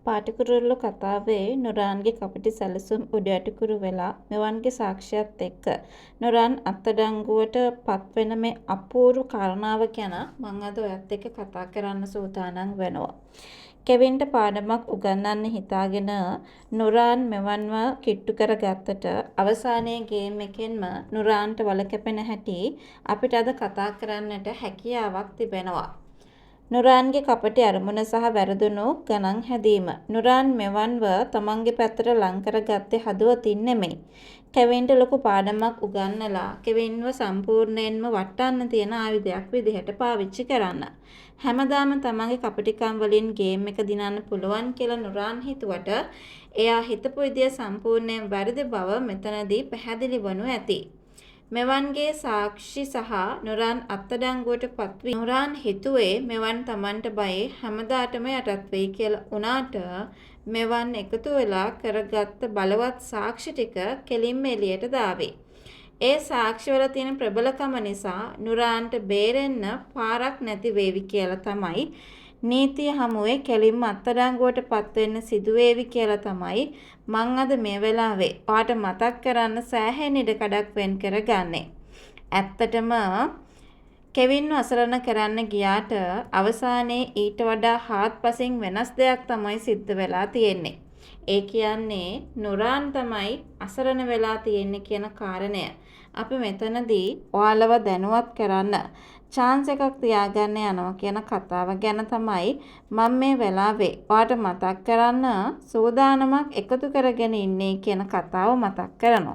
පාටිකුරුල්ලෝ කතාවේ නුරාන්ගේ කපටි සැලසුම් උඩ යටිකුරු වෙලා මෙවන්ගේ සාක්ෂියත් එක්ක නුරාන් අත්අඩංගුවට පත්වෙන මේ අපූර්ව කාරණාව ගැන මම අද ඔයත් එක්ක කතා කරන්න සූදානම් වෙනවා. කෙවින්ට පාඩමක් උගන්වන්න හිතාගෙන නුරාන් මෙවන්ව කිට්ටු කරගත්තට අවසානයේ ගේම් එකෙන්ම නුරාන්ට වලකැපෙන හැටි අපිට අද කතා කරන්නට හැකියාවක් තිබෙනවා. නුරාන්ගේ කපටි අරමුණ සහ වැරදුණු ගණන් හැදීම. නුරාන් මෙවන්ව තමන්ගේ පැත්තට ලං කරගත්තේ හදවතින් නෙමෙයි. කෙවින්ට ලොකු පාඩමක් උගන්වලා කෙවින්ව සම්පූර්ණයෙන්ම වටන්න තියෙන ආයුධයක් විදිහට පාවිච්චි කරන්න. හැමදාම තමන්ගේ කපටිකම් වලින් ගේම් එක දිනන්න පුළුවන් කියලා නුරාන් හිතුවට එයා හිතපු විදිය සම්පූර්ණයෙන් වැරදි බව මෙතනදී පැහැදිලි වනු ඇති. මෙවන්ගේ සාක්ෂි සහ නුරාන් අත්අඩංගුවට පත්වී නුරාන් හිතුවේ මෙවන් තමන්ට බයේ හැමදාටම යටත් වෙයි කියලා. උනාට මෙවන් එකතු වෙලා කරගත්ත බලවත් සාක්ෂි ටික කෙලින්ම එළියට දාවේ. ඒ සාක්ෂිවල තියෙන ප්‍රබලකම නිසා නුරාන්ට බේරෙන්න පාරක් නැති වේවි කියලා තමයි, නීතිය හමුවේ කෙලින්ම අත්අඩංගුවට පත්වෙන්න සිදුවේවි කියලා තමයි මං අද මේ වෙලාවේ ඔයාට මතක් කරන්න සෑහෙන ඉඩකඩක් වෙන් කරගන්නේ. ඇත්තටම කෙවින්ව අසරණ කරන්න ගියාට අවසානයේ ඊට වඩා හාත්පසින් වෙනස් දෙයක් තමයි සිද්ධ වෙලා තියෙන්නේ. ඒ කියන්නේ නුරාන් තමයි අසරණ වෙලා තියෙන්නේ කියන කාරණය අපි මෙතනදී ඔයාලව දැනුවත් කරන්න chance එකක් තියාගන්න යනවා කියන කතාව ගැන තමයි මම මේ වෙලාවේ ඔයාට මතක් කරන්න සූදානමක් එකතු කරගෙන ඉන්නේ කියන කතාව මතක් කරනවා.